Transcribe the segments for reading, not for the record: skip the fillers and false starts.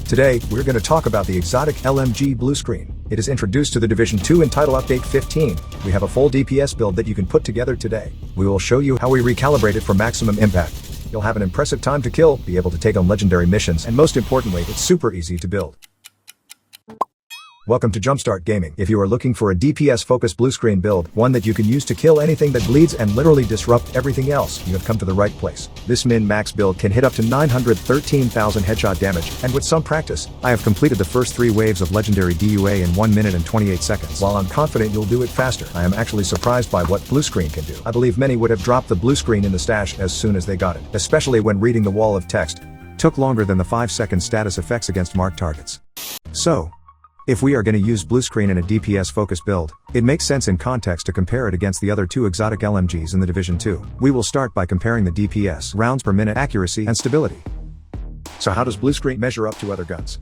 Today, we're going to talk about the exotic LMG BlueScreen. It is introduced to the Division 2 in Title Update 15. We have a full DPS build that you can put together today. We will show you how we recalibrate it for maximum impact. You'll have an impressive time to kill, be able to take on legendary missions, and most importantly, it's super easy to build. Welcome to Jumpstart Gaming. If you are looking for a DPS-focused BlueScreen build, one that you can use to kill anything that bleeds and literally disrupt everything else, you have come to the right place. This min-max build can hit up to 913,000 headshot damage, and with some practice, I have completed the first 3 waves of legendary DUA in 1 minute and 28 seconds. While I'm confident you'll do it faster, I am actually surprised by what BlueScreen can do. I believe many would have dropped the BlueScreen in the stash as soon as they got it, especially when reading the wall of text. Took longer than the 5-second status effects against marked targets. So, if we are going to use BlueScreen in a DPS-focused build, it makes sense in context to compare it against the other 2 exotic LMGs in the Division 2. We will start by comparing the DPS, rounds per minute accuracy and stability. So how does BlueScreen measure up to other guns?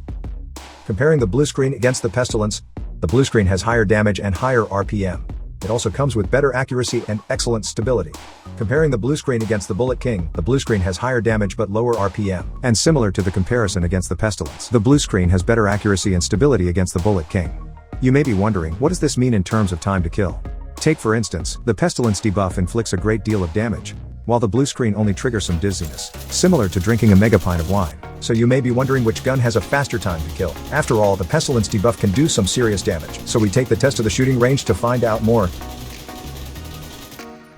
Comparing the BlueScreen against the Pestilence, the BlueScreen has higher damage and higher RPM. It also comes with better accuracy and excellent stability. Comparing the BlueScreen against the Bullet King, the BlueScreen has higher damage but lower RPM. And similar to the comparison against the Pestilence, the BlueScreen has better accuracy and stability against the Bullet King. You may be wondering, what does this mean in terms of time to kill? Take for instance, the Pestilence debuff inflicts a great deal of damage, while the BlueScreen only triggers some dizziness, similar to drinking a mega pint of wine. So you may be wondering which gun has a faster time to kill. After all, the Pestilence debuff can do some serious damage, so we take the test of the shooting range to find out more.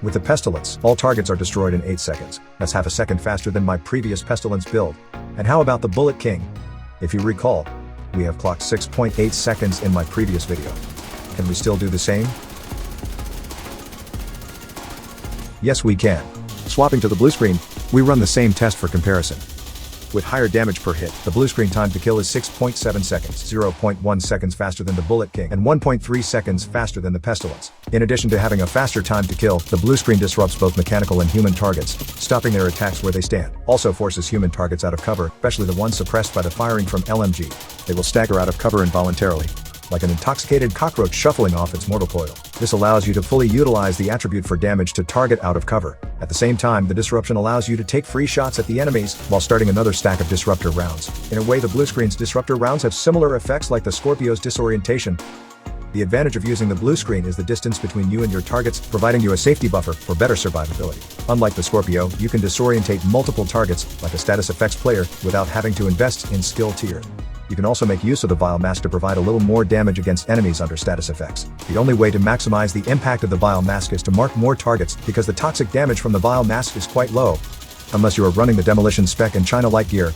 With the Pestilence, all targets are destroyed in 8 seconds. That's half a second faster than my previous Pestilence build. And how about the Bullet King? If you recall, we have clocked 6.8 seconds in my previous video. Can we still do the same? Yes, we can. Swapping to the BlueScreen, we run the same test for comparison. With higher damage per hit, the BlueScreen time to kill is 6.7 seconds, 0.1 seconds faster than the Bullet King, and 1.3 seconds faster than the Pestilence. In addition to having a faster time to kill, the BlueScreen disrupts both mechanical and human targets, stopping their attacks where they stand. Also forces human targets out of cover, especially the ones suppressed by the firing from LMG. They will stagger out of cover involuntarily, like an intoxicated cockroach shuffling off its mortal coil. This allows you to fully utilize the attribute for damage to target out of cover. At the same time, the disruption allows you to take free shots at the enemies, while starting another stack of disruptor rounds. In a way, the BlueScreen's disruptor rounds have similar effects like the Scorpio's disorientation. The advantage of using the BlueScreen is the distance between you and your targets, providing you a safety buffer for better survivability. Unlike the Scorpio, you can disorientate multiple targets, like a status effects player, without having to invest in skill tier. You can also make use of the Vile Mask to provide a little more damage against enemies under status effects. The only way to maximize the impact of the Vile Mask is to mark more targets, because the toxic damage from the Vile Mask is quite low, unless you are running the Demolition Spec and China Light gear.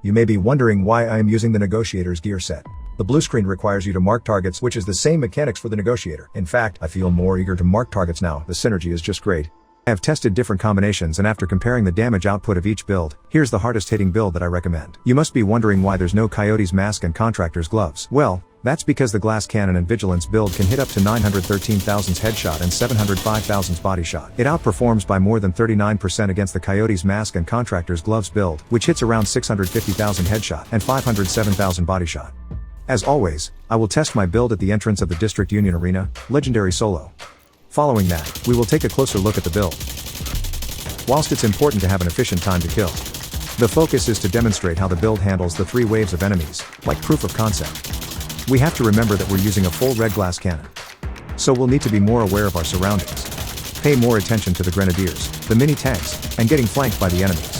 You may be wondering why I am using the Negotiator's gear set. The BlueScreen requires you to mark targets, which is the same mechanics for the Negotiator. In fact, I feel more eager to mark targets now. The synergy is just great. I have tested different combinations, and after comparing the damage output of each build, here's the hardest hitting build that I recommend. You must be wondering why there's no Coyote's mask and Contractor's gloves. Well, that's because the Glass Cannon and Vigilance build can hit up to 913,000's headshot and 705,000's body shot. It outperforms by more than 39% against the Coyote's mask and Contractor's gloves build, which hits around 650,000 headshot and 507,000 body shot. As always, I will test my build at the entrance of the District Union Arena, Legendary Solo. Following that, we will take a closer look at the build. Whilst it's important to have an efficient time to kill, the focus is to demonstrate how the build handles the 3 waves of enemies, like proof of concept. We have to remember that we're using a full red glass cannon, so we'll need to be more aware of our surroundings. Pay more attention to the grenadiers, the mini tanks, and getting flanked by the enemies.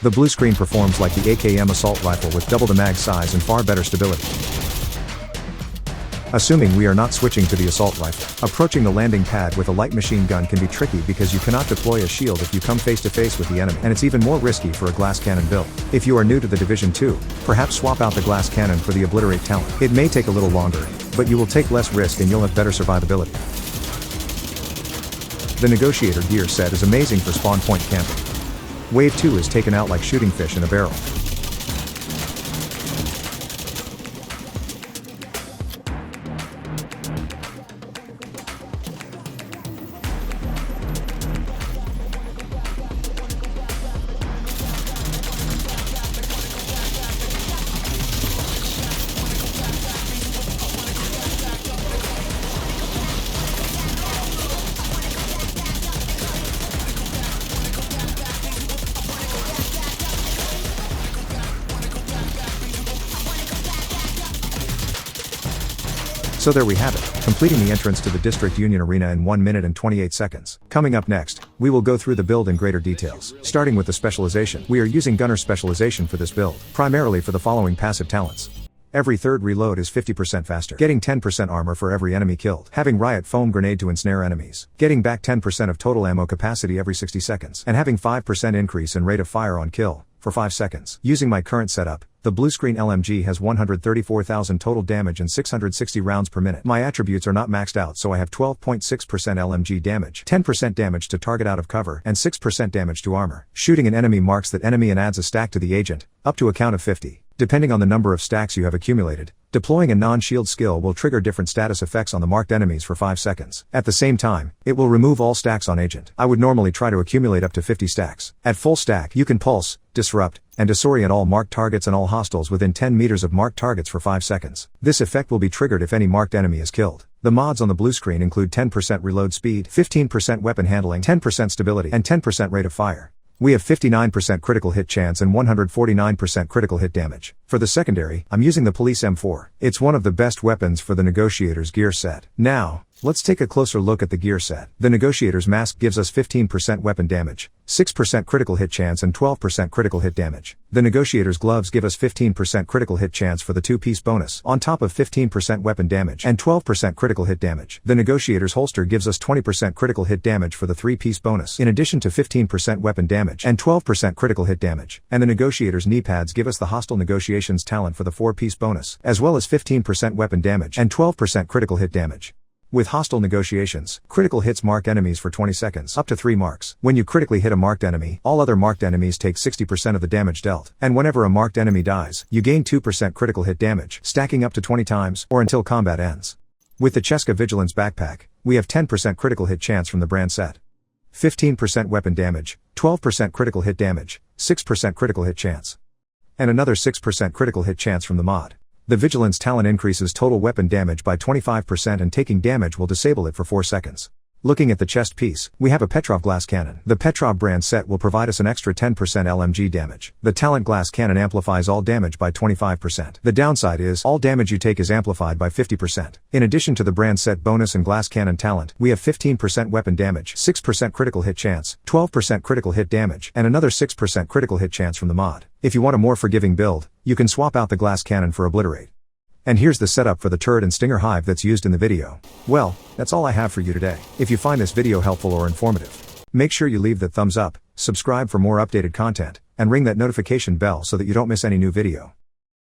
The BlueScreen performs like the AKM assault rifle with double the mag size and far better stability. Assuming we are not switching to the assault rifle, approaching the landing pad with a light machine gun can be tricky because you cannot deploy a shield if you come face to face with the enemy, and it's even more risky for a glass cannon build. If you are new to the Division 2, perhaps swap out the glass cannon for the Obliterate talent. It may take a little longer, but you will take less risk and you'll have better survivability. The Negotiator gear set is amazing for spawn point camping. Wave 2 is taken out like shooting fish in a barrel. So there we have it, completing the entrance to the District Union Arena in 1 minute and 28 seconds. Coming up next, we will go through the build in greater details. Starting with the Specialization. We are using Gunner Specialization for this build, primarily for the following passive talents. Every third reload is 50% faster. Getting 10% armor for every enemy killed. Having Riot Foam Grenade to ensnare enemies. Getting back 10% of total ammo capacity every 60 seconds. And having 5% increase in rate of fire on kill, for 5 seconds. Using my current setup, the BlueScreen LMG has 134,000 total damage and 660 rounds per minute. My attributes are not maxed out, so I have 12.6% LMG damage, 10% damage to target out of cover, and 6% damage to armor. Shooting an enemy marks that enemy and adds a stack to the agent, up to a count of 50. Depending on the number of stacks you have accumulated, deploying a non-shield skill will trigger different status effects on the marked enemies for 5 seconds. At the same time, it will remove all stacks on agent. I would normally try to accumulate up to 50 stacks. At full stack, you can pulse, disrupt, and disorient all marked targets and all hostiles within 10 meters of marked targets for 5 seconds. This effect will be triggered if any marked enemy is killed. The mods on the BlueScreen include 10% reload speed, 15% weapon handling, 10% stability, and 10% rate of fire. We have 59% critical hit chance and 149% critical hit damage. For the secondary, I'm using the Police M4. It's one of the best weapons for the Negotiator's gear set. Now, let's take a closer look at the gear set. The Negotiator's mask gives us 15% weapon damage, 6% critical hit chance and 12% critical hit damage. The Negotiator's gloves give us 15% critical hit chance for the 2-piece bonus, on top of 15% weapon damage and 12% critical hit damage. The Negotiator's holster gives us 20% critical hit damage for the 3-piece bonus, in addition to 15% weapon damage and 12% critical hit damage. And the Negotiator's knee pads give us the Hostile Negotiations talent for the 4-piece bonus, as well as 15% weapon damage and 12% critical hit damage. With Hostile Negotiations, critical hits mark enemies for 20 seconds, up to 3 marks. When you critically hit a marked enemy, all other marked enemies take 60% of the damage dealt. And whenever a marked enemy dies, you gain 2% critical hit damage, stacking up to 20 times, or until combat ends. With the Cheska Vigilance Backpack, we have 10% critical hit chance from the brand set. 15% weapon damage, 12% critical hit damage, 6% critical hit chance. And another 6% critical hit chance from the mod. The Vigilance talent increases total weapon damage by 25% and taking damage will disable it for 4 seconds. Looking at the chest piece, we have a Petrov glass cannon. The Petrov brand set will provide us an extra 10% LMG damage. The talent glass cannon amplifies all damage by 25%. The downside is, all damage you take is amplified by 50%. In addition to the brand set bonus and glass cannon talent, we have 15% weapon damage, 6% critical hit chance, 12% critical hit damage, and another 6% critical hit chance from the mod. If you want a more forgiving build, you can swap out the glass cannon for Obliterate. And here's the setup for the turret and stinger hive that's used in the video. Well, that's all I have for you today. If you find this video helpful or informative, make sure you leave that thumbs up, subscribe for more updated content, and ring that notification bell so that you don't miss any new video.